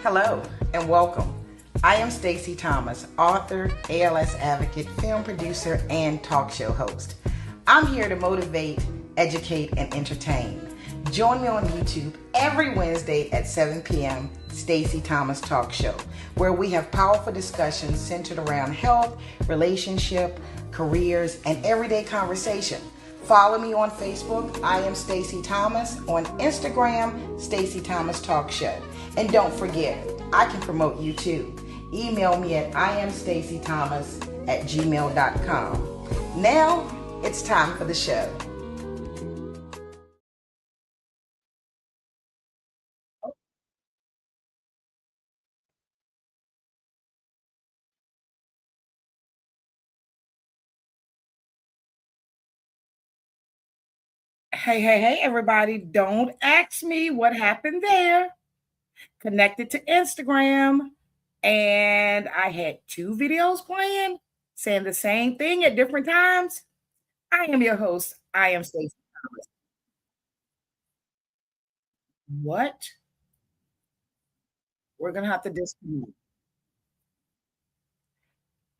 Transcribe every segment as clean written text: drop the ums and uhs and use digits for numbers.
Hello and welcome. I am Stacey Thomas, author, ALS advocate, film producer, and talk show host. I'm here to motivate, educate, and entertain. Join me on YouTube every Wednesday at 7 p.m. Stacey Thomas Talk Show, where we have powerful discussions centered around health, relationship, careers, and everyday conversation. Follow me on Facebook, I am Stacey Thomas. On Instagram, Stacey Thomas Talk Show. And don't forget, I can promote you too. Email me at iamstaceythomas@gmail.com. Now, it's time for the show. Hey, everybody. Don't ask me what happened there. Connected to Instagram, and I had two videos playing saying the same thing at different times. I am your host. I am Stacey Thomas. What? We're going to have to disconnect.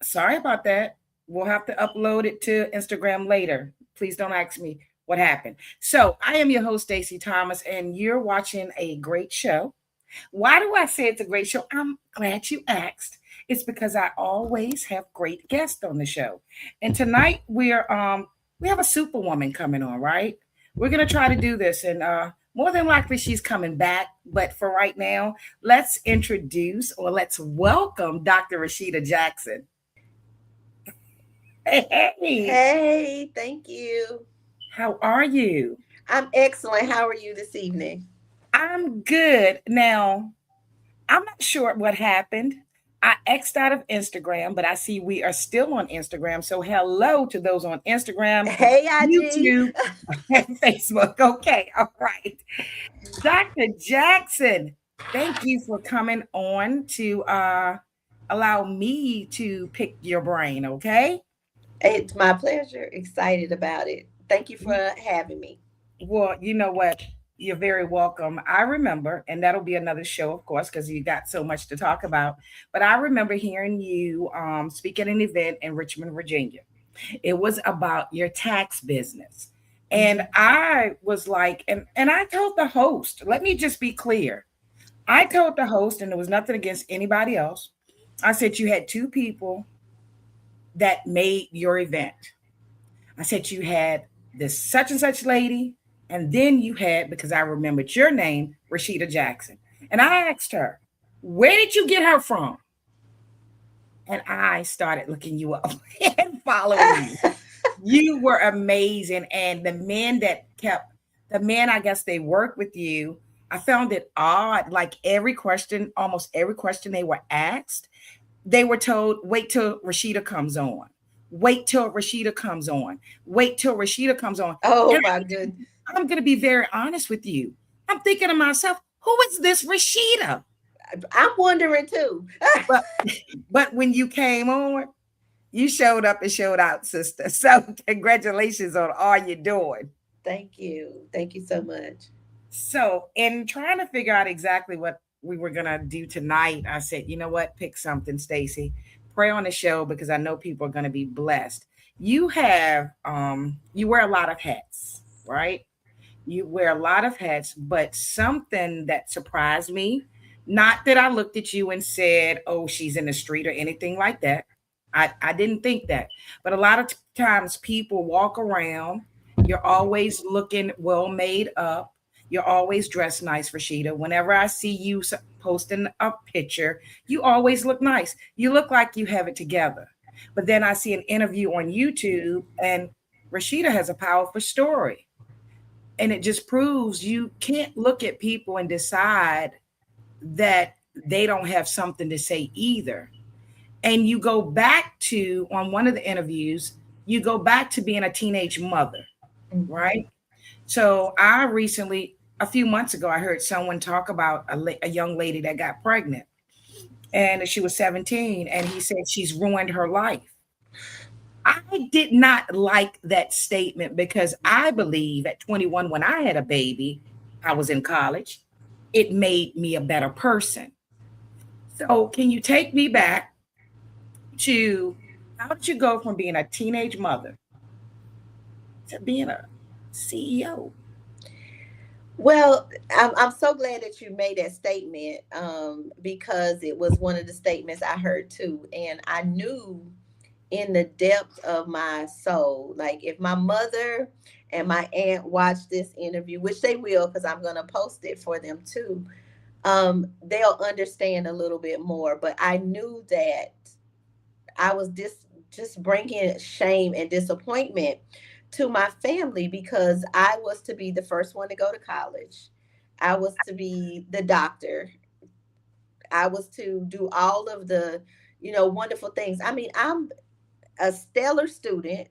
Sorry about that. We'll have to upload it to Instagram later. Please don't ask me what happened. So, I am your host, Stacey Thomas, and you're watching a great show. Why do I say it's a great show? I'm glad you asked. It's because I always have great guests on the show. And tonight we have a superwoman coming on, right? We're gonna try to do this, and more than likely she's coming back. But for right now, let's welcome Dr. Rasheda Jackson. Hey, Hey, thank you. how are you? I'm excellent. How are you this evening? I'm good. Now, I'm not sure what happened. I X'd out of Instagram, but I see we are still on Instagram. So hello to those on Instagram, Hey, IG. YouTube, and Facebook. Okay, all right. Dr. Jackson, thank you for coming on to allow me to pick your brain, okay? It's my pleasure. Excited about it. Thank you for having me. Well, you know what? You're very welcome. I remember, and that'll be another show, of course, because you got so much to talk about. But I remember hearing you speak at an event in Richmond, Virginia. It was about your tax business. And I was like, and I told the host, let me just be clear. I told the host, and there was nothing against anybody else. I said you had two people that made your event. I said you had this such and such lady, and then you had, because I remembered your name, Rasheda Jackson. And I asked her, where did you get her from? And I started looking you up and following you. You were amazing. And the men, I guess they worked with you. I found it odd. Like almost every question they were asked, they were told, wait till Rasheda comes on. Wait till Rasheda comes on. Wait till Rasheda comes on. Oh And my goodness. I'm going to be very honest with you. I'm thinking to myself, who is this Rasheda? I'm wondering too. But but when you came on, you showed up and showed out, sister. So congratulations on all you're doing. Thank you. Thank you so much. So in trying to figure out exactly what we were gonna do tonight, I said, you know what, pick something, Stacy. Pray on the show because I know people are gonna be blessed. You wear a lot of hats, right? You wear a lot of hats, but something that surprised me, not that I looked at you and said, oh, she's in the street or anything like that. I didn't think that. But a lot of times people walk around, you're always looking well made up. You're always dressed nice, Rashida. Whenever I see you posting a picture, you always look nice. You look like you have it together. But then I see an interview on YouTube, and Rashida has a powerful story. And it just proves you can't look at people and decide that they don't have something to say either. And you go back to, on one of the interviews, you go back to being a teenage mother, Mhm. right? So I recently, a few months ago, I heard someone talk about a young lady that got pregnant and she was 17, and he said she's ruined her life. I did not like that statement because I believe at 21, when I had a baby, I was in college, it made me a better person. So, can you take me back to how did you go from being a teenage mother to being a CEO? Well, I'm so glad that you made that statement, because it was one of the statements I heard too. And I knew in the depth of my soul, like if my mother and my aunt watch this interview, which they will, because I'm going to post it for them too, they'll understand a little bit more. But I knew that I was just bringing shame and disappointment to my family because I was to be the first one to go to college. I was to be the doctor. I was to do all of the, wonderful things. I mean, I'm a stellar student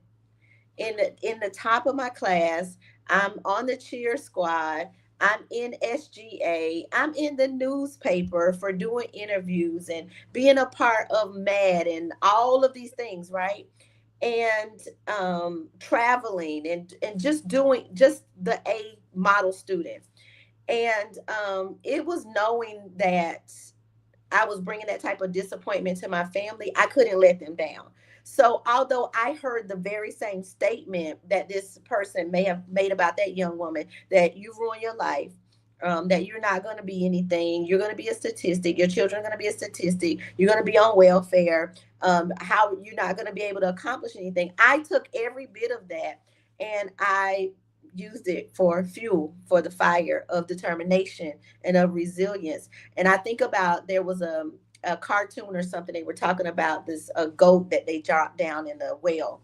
in the top of my class. I'm on the cheer squad. I'm in SGA. I'm in the newspaper for doing interviews and being a part of MAD and all of these things, right? And traveling and just doing just the A model student. And it was knowing that I was bringing that type of disappointment to my family. I couldn't let them down. So, although I heard the very same statement that this person may have made about that young woman, that you ruined your life, that you're not going to be anything, you're going to be a statistic, your children are going to be a statistic, you're going to be on welfare, how you're not going to be able to accomplish anything. I took every bit of that and I used it for fuel for the fire of determination and of resilience. And I think about there was a cartoon or something they were talking about this a goat that they dropped down in the well,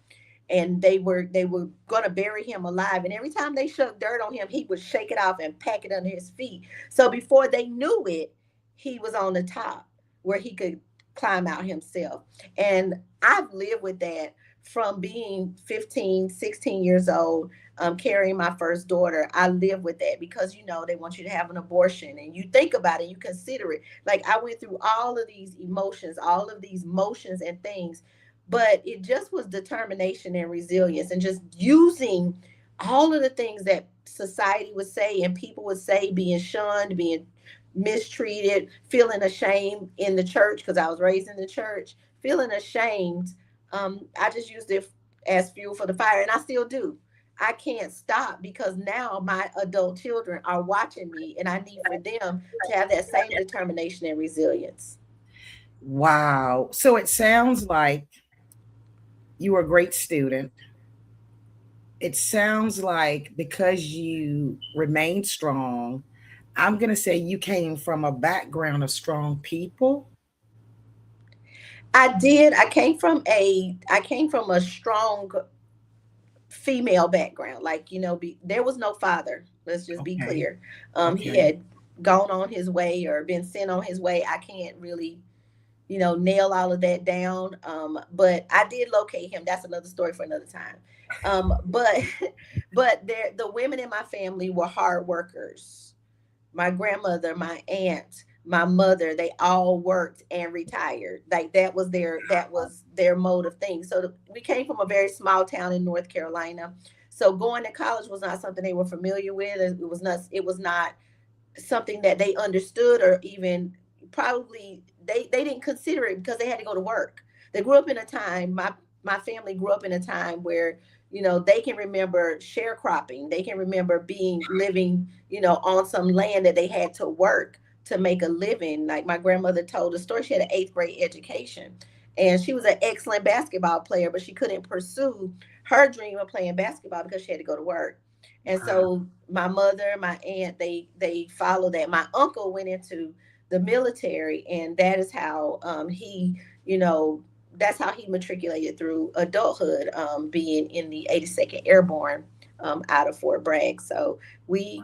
and they were going to bury him alive, and every time they shook dirt on him he would shake it off and pack it under his feet. So before they knew it, he was on the top where he could climb out himself. And I've lived with that from being 15, 16 years old, carrying my first daughter. I live with that because they want you to have an abortion, and you think about it, you consider it. Like I went through all of these emotions, all of these motions and things, but it just was determination and resilience, and just using all of the things that society would say and people would say, being shunned, being mistreated, feeling ashamed in the church because I was raised in the church, feeling ashamed. I just used it as fuel for the fire, and I still do. I can't stop because now my adult children are watching me, and I need for them to have that same determination and resilience. Wow. So it sounds like you were a great student. It sounds like because you remained strong, I'm going to say you came from a background of strong people. I did. I came from a strong female background. Like, there was no father. Let's just be Okay. clear. He Okay. had gone on his way or been sent on his way. I can't really, nail all of that down. But I did locate him. That's another story for another time. But but the women in my family were hard workers. My grandmother, my aunt, my mother, they all worked and retired. Like that was their mode of things. So we came from a very small town in North Carolina. So going to college was not something they were familiar with. It was not something that they understood, or even probably they didn't consider it because they had to go to work. They grew up in a time, my family grew up in a time where they can remember sharecropping. They can remember being living on some land that they had to work to make a living. Like my grandmother told a story, she had an eighth grade education, and she was an excellent basketball player, but she couldn't pursue her dream of playing basketball because she had to go to work. And Wow. so my mother, my aunt, they followed that. My uncle went into the military, and that is how he, you know, that's how he matriculated through adulthood, being in the 82nd Airborne, out of Fort Bragg. So we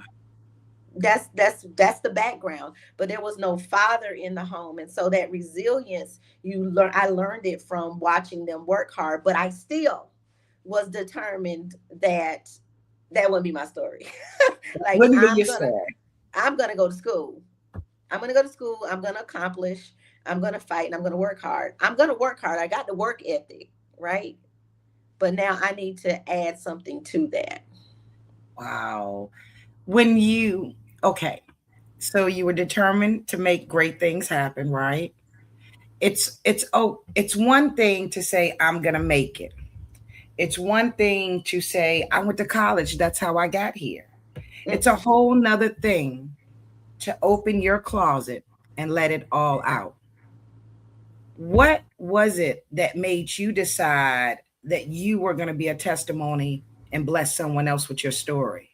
that's the background, but there was no father in the home, and so that resilience, I learned it from watching them work hard, but I still was determined that that wouldn't be my story. Like Wouldn't be your story. I'm gonna go to school. I'm gonna go to school. I'm gonna accomplish. I'm gonna fight, and I'm gonna work hard. I'm gonna work hard. I got the work ethic, right? But now I need to add something to that. Wow. When you, okay, so you were determined to make great things happen, right? it's one thing to say I'm gonna make it. It's one thing to say I went to college, that's how I got here. It's a Mm-mm. whole nother thing to open your closet and let it all out. What was it that made you decide that you were going to be a testimony and bless someone else with your story?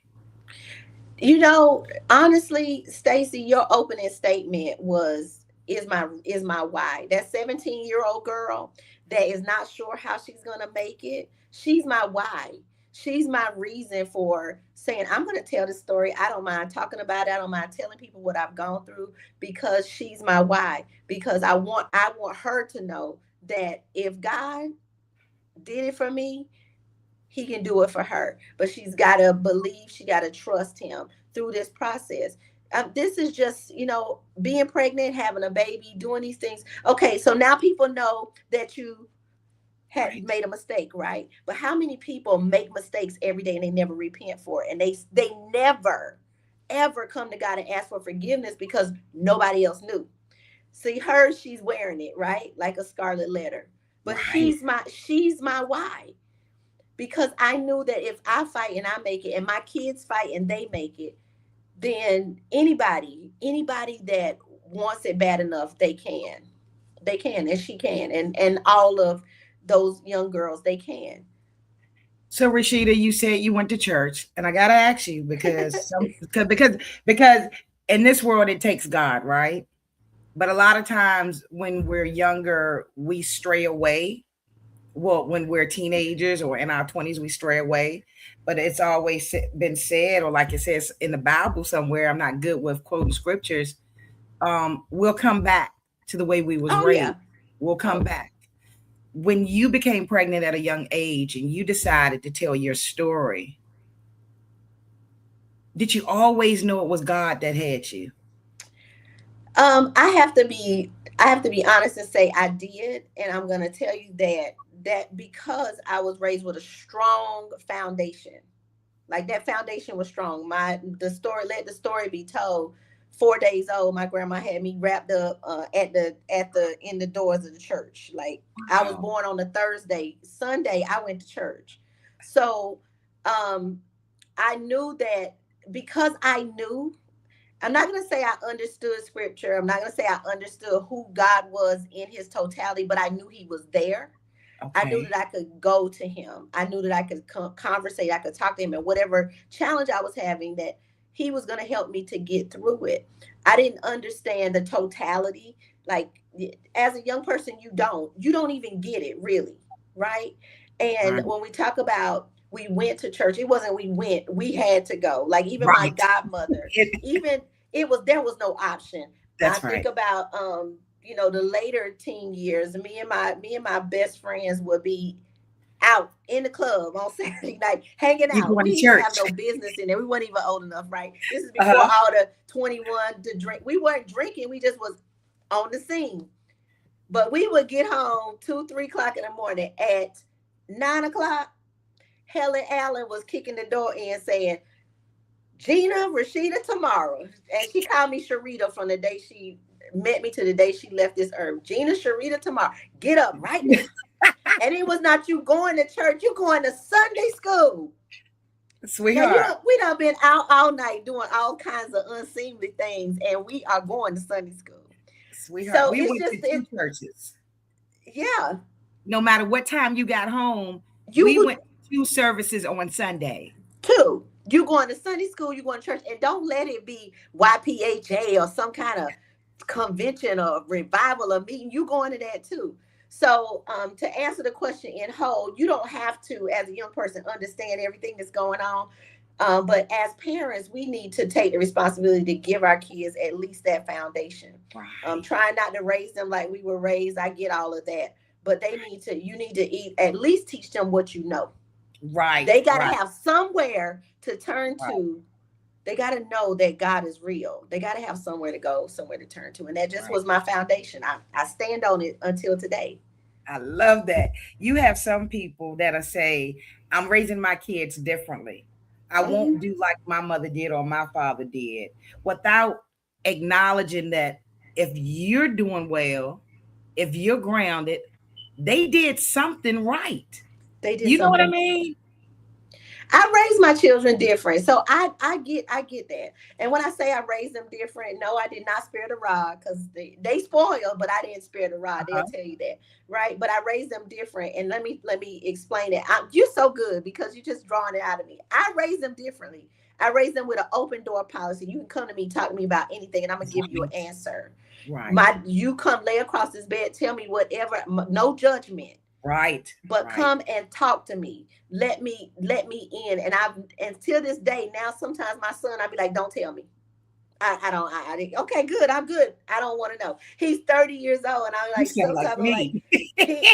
Honestly, Stacy, your opening statement was is my why. That 17-year-old girl that is not sure how she's gonna make it, she's my why. She's my reason for saying I'm gonna tell this story. I don't mind talking about it. I don't mind telling people what I've gone through because she's my why. Because I want her to know that if God did it for me, he can do it for her, but she's got to believe, she got to trust him through this process. This is just, being pregnant, having a baby, doing these things. Okay, so now people know that you had Right. made a mistake, right? But how many people make mistakes every day and they never repent for it, and they never ever come to God and ask for forgiveness because nobody else knew. See her, she's wearing it, right, like a scarlet letter. But Right. she's my why, because I knew that if I fight and I make it and my kids fight and they make it, then anybody that wants it bad enough, they can, and she can, and all of those young girls, they can. So Rashida, you said you went to church, and I gotta ask you because because in this world it takes God, right? But a lot of times when we're younger, we stray away. Well, when we're teenagers or in our 20s, we stray away. But it's always been said, or like it says in the Bible somewhere, I'm not good with quoting scriptures. We'll come back to the way we was Oh raised. yeah. We'll come Oh, back. When you became pregnant at a young age and you decided to tell your story, did you always know it was God that had you? I have to be honest and say I did, and I'm gonna tell you that because I was raised with a strong foundation. Like that foundation was strong. Let the story be told. 4 days old, my grandma had me wrapped up at the in the doors of the church. Like I was Wow. born on a Thursday. Sunday I went to church. So um I knew that because I knew, I'm not going to say I understood scripture. I'm not going to say I understood who God was in his totality, but I knew he was there. I knew Okay. that I could go to him. I knew that I could conversate. I could talk to him, and whatever challenge I was having, that he was going to help me to get through it. I didn't understand the totality. Like as a young person, you don't even get it really, right? And Right. when we talk about we went to church, it wasn't we went, we had to go. Like even my Right. godmother, even there was no option. I That's think right. about the later teen years, me and my best friends would be out in the club on Saturday night hanging You out. going We to didn't even church? have no business in there. We weren't even old enough, right? This is before Uh-huh. all the 21 to drink. We weren't drinking. We just was on the scene. But we would get home 2, 3 o'clock in the morning. At 9 o'clock, Helen Allen was kicking the door in saying, Gina, Rashida, tomorrow. And she called me Sharita from the day she met me to the day she left this earth. Gina, Sharita, tomorrow. Get up right now. And it was not you going to church, you going to Sunday school. Now Sweetheart. we done been out all night doing all kinds of unseemly things, and we are going to Sunday school. Sweetheart. So We it's went to just two churches. yeah. No matter what time you got home, You we would went to two services on Sunday. too. You going to Sunday school, you going to church, and don't let it be YPHA or some kind of convention or revival or meeting. You going to that too. So to answer the question in whole, you don't have to, as a young person, understand everything that's going on. But as parents, we need to take the responsibility to give our kids at least that foundation. Right. Trying not to raise them like we were raised. I get all of that, but you need to eat, at least teach them what you know. Right. They got to Right. have somewhere to turn Right. to. They got to know that God is real. They got to have somewhere to go, somewhere to turn to. And that just Right. was my foundation. I stand on it until today. I love that. You have some people that'll say, I'm raising my kids differently. I won't Hmm. do like my mother did or my father did, without acknowledging that if you're doing well, if you're grounded, they did something right. They did You know what I something. mean? I raised my children different, so I get that. And when I say I raised them different, no, I did not spare the rod, because they spoiled, but I didn't spare the rod. They'll Uh-huh. tell you that, right? But I raised them different, and let me explain it. You're so good because you're just drawing it out of me. I raised them differently. I raised them with an open door policy. You can come to me, talk to me about anything, and I'm gonna give you an Right. answer. Right. You come lay across this bed, tell me whatever, no judgment, Right. but Right. come and talk to me. Let me in. And I've, until this day now, sometimes my son, I'd be like, don't tell me. I don't, okay, good, I'm good, I don't want to know. He's 30 years old, and I'm You like, sound like sometimes I'm like, me. he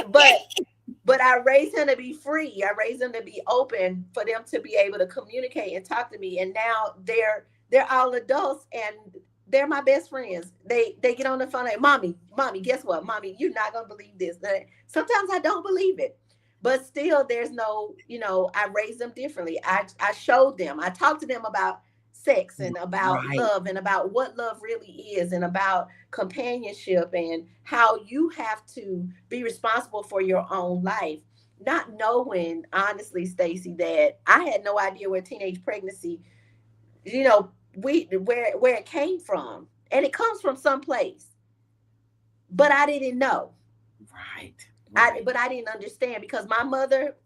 but I raised him to be free. I raised him to be open, for them to be able to communicate and talk to me. And now they're all adults, and they're my best friends. They get on the phone like, mommy, guess what? Mommy, you're not gonna believe this. Sometimes I don't believe it. But still, there's no, I raised them differently. I showed them, I talked to them about sex, and about Right. love, and about what love really is, and about companionship, and how you have to be responsible for your own life. Not knowing, honestly, Stacy, that I had no idea where teenage pregnancy, we where it came from. And it comes from someplace. But I didn't know. Right. I Right. but I didn't understand, because my mother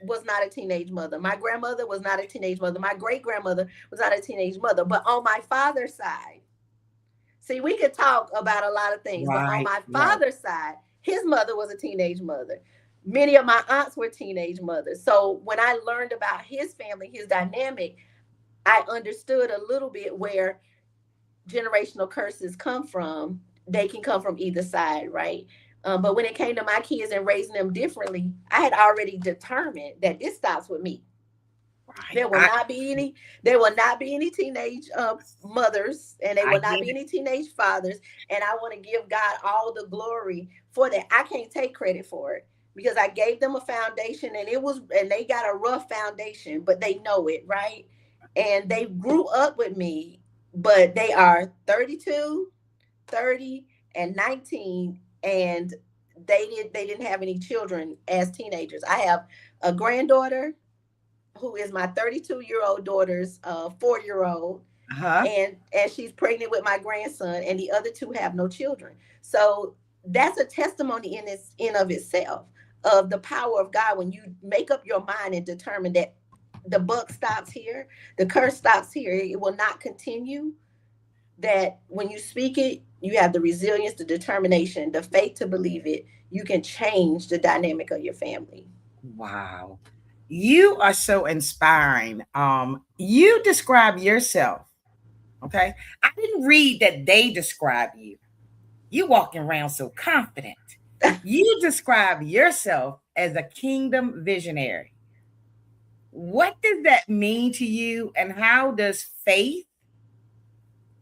was not a teenage mother. My grandmother was not a teenage mother. My great grandmother was not a teenage mother. But on my father's side, see, we could talk about a lot of things, but on Right. my Right. father's side, his mother was a teenage mother. Many of my aunts were teenage mothers. So when I learned about his family, his dynamic, I understood a little bit where generational curses come from. They can come from either side, right? But when it came to my kids and raising them differently, I had already determined that this stops with me. Right. There will not be any. There will not be any teenage mothers, and they I will not get be it. any teenage fathers. And I want to give God all the glory for that. I can't take credit for it, because I gave them a foundation, and they got a rough foundation, but they know it, right? And they grew up with me, but they are 32, 30, and 19, and they didn't have any children as teenagers. I have a granddaughter who is my 32-year-old daughter's 4-year-old, Uh-huh. and she's pregnant with my grandson, and the other two have no children. So that's a testimony in of itself, of the power of God, when you make up your mind and determine that the buck stops here, the curse stops here, it will not continue. That when you speak it, you have the resilience, the determination, the faith to believe it. You can change the dynamic of your family. Wow. You are so inspiring. You describe yourself. Okay. I didn't read that they describe you. You walking around so confident. You describe yourself as a kingdom visionary. What does that mean to you? And how does faith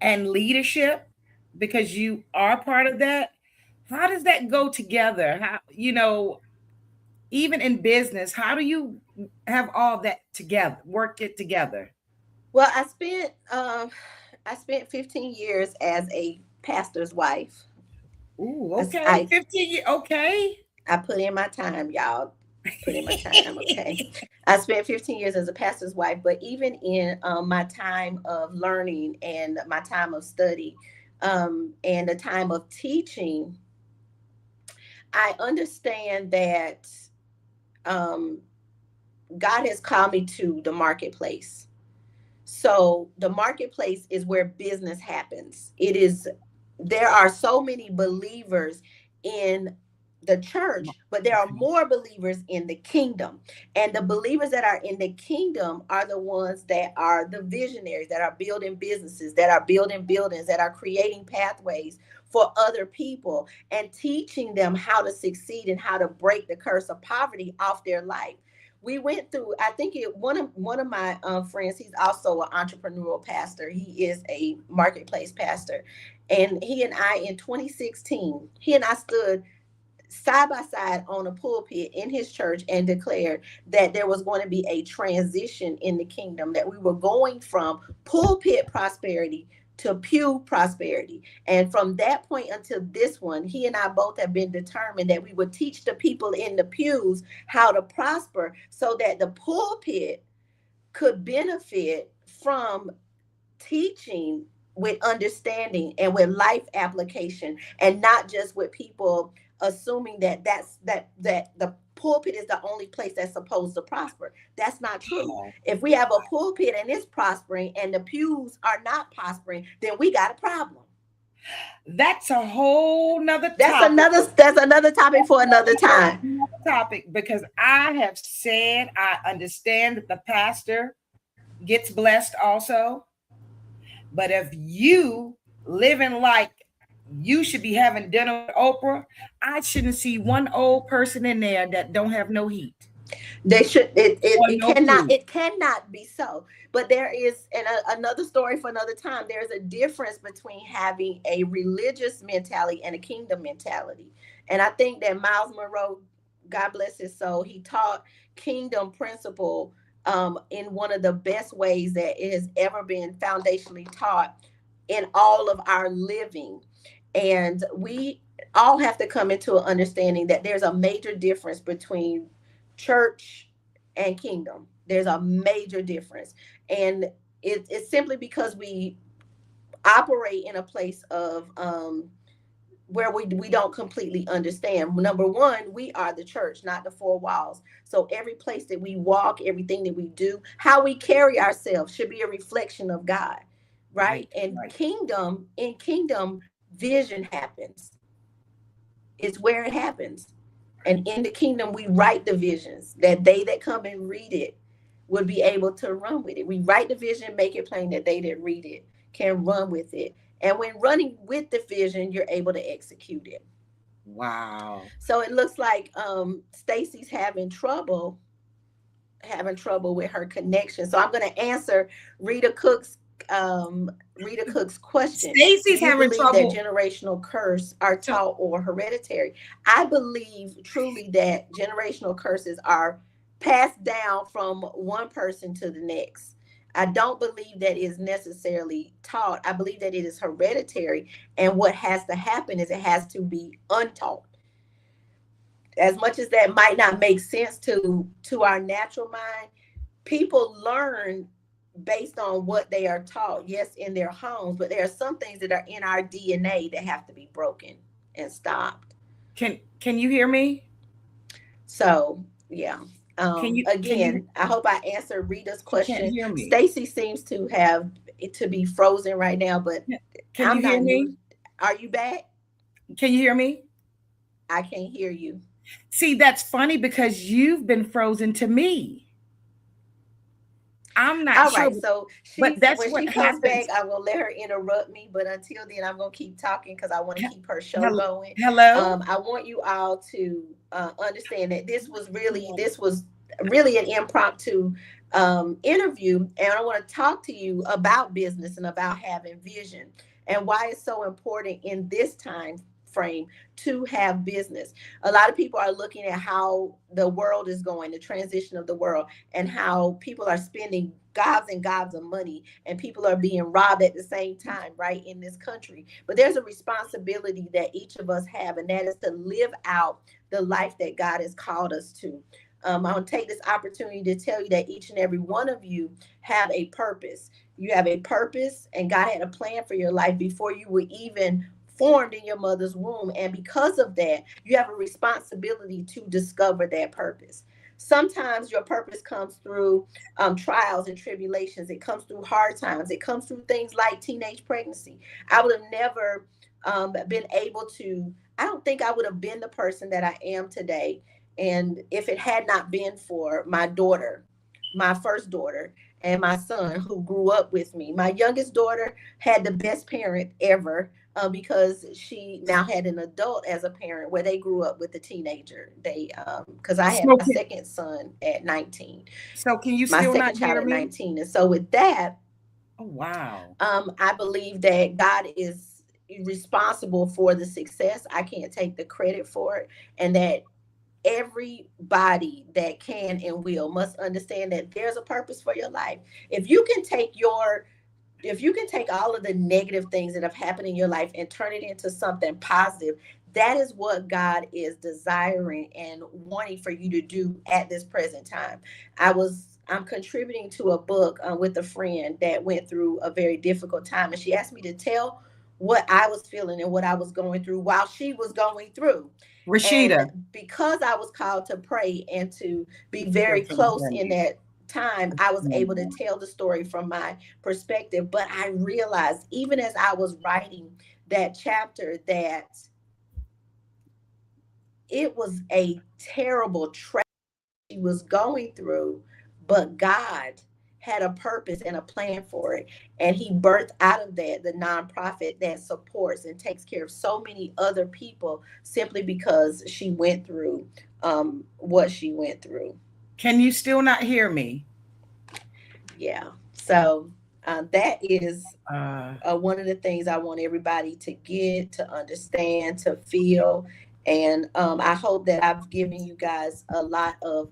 and leadership, because you are part of that, how does that go together? How, even in business, how do you have all that together, work it together? Well, I spent 15 years as a pastor's wife. Ooh, I, okay. I 15 years. Okay. I put in my time, y'all. Put in my time, okay. I spent 15 years as a pastor's wife, but even in my time of learning, and my time of study, and the time of teaching, I understand that um, God has called me to the marketplace. So the marketplace is where business happens. There are so many believers in the church, but there are Okay. more believers in the kingdom. And the believers that are in the kingdom are the ones that are the visionaries, that are building businesses, that are building buildings, that are creating pathways for other people, and teaching them how to succeed and how to break the curse of poverty off their life. We went through, I think one of my friends, he's also an entrepreneurial pastor. He is a marketplace pastor, and he and I, in 2016, he and I stood side by side on a pulpit in his church and declared that there was going to be a transition in the kingdom, that we were going from pulpit prosperity to pew prosperity. And from that point until this one, he and I both have been determined that we would teach the people in the pews how to prosper so that the pulpit could benefit from teaching with understanding and with life application, and not just with people assuming that that the pulpit is the only place that's supposed to prosper. That's not true. Oh, If we have a pulpit and it's prospering and the pews are not prospering, then we got a problem. that's a whole nother That's topic. another topic for another time. Another topic, because I have said I understand that the pastor gets blessed also, but if you living like you should be having dinner with Oprah, I shouldn't see one old person in there that don't have no heat They should or it no cannot food. be so. But there is, and another story for another time, there's a difference between having a religious mentality and a kingdom mentality. And I think that Miles Monroe, God bless his soul, he taught kingdom principle in one of the best ways that it has ever been foundationally taught in all of our living. And we all have to come into an understanding that there's a major difference between church and kingdom. There's a major difference. And it's simply because we operate in a place of where we don't completely understand. Number one, we are the church, not the four walls. So every place that we walk, everything that we do, how we carry ourselves should be a reflection of God, right? Right, And right. kingdom vision happens. It's where it happens. And in the kingdom, we write the visions that they that come and read it would be able to run with it. We write the vision, make it plain that they that read it can run with it. And when running with the vision, you're able to execute it. Wow. So it looks like Stacy's having trouble with her connection. So I'm going to answer Rita Cook's Rita Cook's question. Do Stacy's you having believe that trouble. generational curse are So taught or hereditary? I believe truly that generational curses are passed down from one person to the next. I don't believe that is necessarily taught. I believe that it is hereditary. And what has to happen is it has to be untaught. As much as that might not make sense to our natural mind, people learn based on what they are taught, yes, in their homes, but there are some things that are in our DNA that have to be broken and stopped. can you hear me? So yeah. Can you Again, I hope I answered Rita's she can't question. hear me. Stacy seems to have to be frozen right now, but Can you I'm hear not me? new. Are you back? Can you hear me? I can't hear you. See, that's funny because you've been frozen to me. I'm not All sure, right, so but she's that's when what she comes back, happens. I will let her interrupt me. But until then, I'm gonna keep talking because I want to He- keep her show hel- going. Hello? I want you all to understand that this was really an impromptu interview, and I want to talk to you about business and about having vision and why it's so important in this time frame to have business. A lot of people are looking at how the world is going, the transition of the world, and how people are spending gobs and gobs of money and people are being robbed at the same time, right, in this country. But there's a responsibility that each of us have, and that is to live out the life that God has called us to. I want to take this opportunity to tell you that each and every one of you have a purpose. You have a purpose, and God had a plan for your life before you were even formed in your mother's womb. And because of that, you have a responsibility to discover that purpose. Sometimes your purpose comes through trials and tribulations. It comes through hard times. It comes through things like teenage pregnancy. I would have never been able to, I don't think I would have been the person that I am today. And if it had not been for my daughter, my first daughter, and my son who grew up with me. My youngest daughter had the best parent ever because she now had an adult as a parent where they grew up with a teenager. They because I had So my can, second son at 19, so can you my still not second child hear at me? 19. And so with that, Oh, wow. I believe that God is responsible for the success. I can't take the credit for it. And that everybody that can and will must understand that there's a purpose for your life. If you can take your if you can take all of the negative things that have happened in your life and turn it into something positive, that is what God is desiring and wanting for you to do at this present time. I'm contributing to a book with a friend that went through a very difficult time, and she asked me to tell what I was feeling and what I was going through while she was going through. And Rashida, because I was called to pray and to be still very can't close hear in you. that time, I was No able to more. tell the story from my perspective. But I realized, even as I was writing that chapter, that it was a terrible tragedy she was going through, but God had a purpose and a plan for it. And He birthed out of that the nonprofit that supports and takes care of so many other people simply because she went through what she went through. Can you still not hear me? Yeah. So that is Uh, one of the things I want everybody to get, to understand, to feel. And I hope that I've given you guys a lot of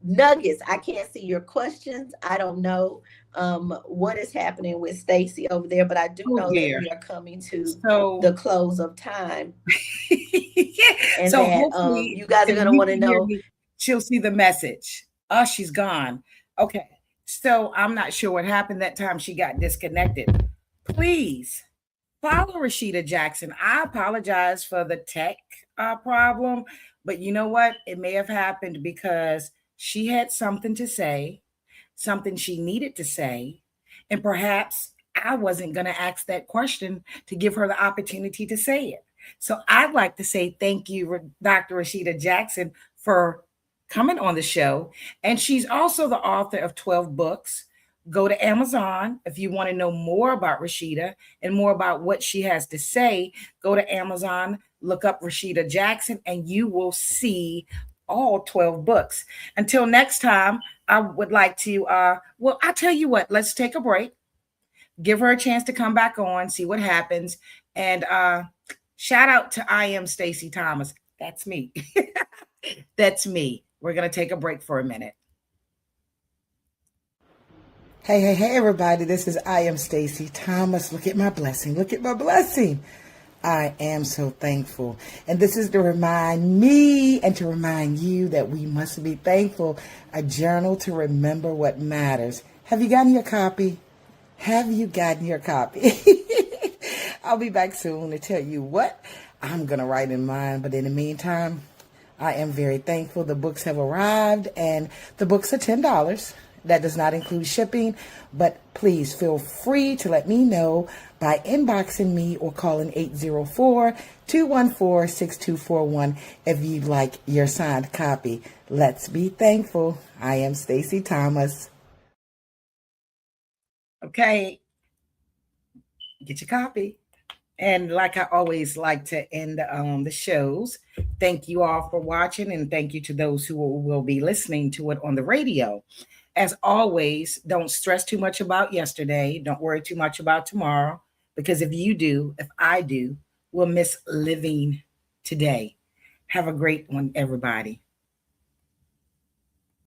nuggets. I can't see your questions. I don't know what is happening with Stacy over there, but I do oh know that dear. we are coming to So, the close of time, and so that hopefully, you guys are if going to you want to can hear know. me, she'll see the message. Oh, she's gone. Okay. So I'm not sure what happened that time she got disconnected. Please follow Rashida Jackson. I apologize for the tech problem, but you know what? It may have happened because she had something to say, something she needed to say, and perhaps I wasn't going to ask that question to give her the opportunity to say it. So I'd like to say thank you, Dr. Rashida Jackson, for coming on the show. And she's also the author of 12 books. Go to Amazon if you want to know more about Rashida and more about what she has to say. Go to Amazon, look up Rashida Jackson, and you will see all 12 books. Until next time, I would like to, well, I'll tell you what, let's take a break, give her a chance to come back on, see what happens. And shout out to I am Stacy Thomas. That's me. That's me. We're going to take a break for a minute. Hey, hey, hey, everybody. This is I am Stacy Thomas. Look at my blessing. Look at my blessing. I am so thankful. And this is to remind me and to remind you that we must be thankful. A journal to remember what matters. Have you gotten your copy? Have you gotten your copy? I'll be back soon to tell you what I'm going to write in mine. But in the meantime, I am very thankful. The books have arrived and the books are $10. That does not include shipping, but please feel free to let me know by inboxing me or calling 804-214-6241 if you'd like your signed copy. Let's be thankful. I am Stacy Thomas. Okay, get your copy. And like I always like to end the shows, thank you all for watching, and thank you to those who will be listening to it on the radio. As always, don't stress too much about yesterday. Don't worry too much about tomorrow, because if you do, if I do, we'll miss living today. Have a great one, everybody.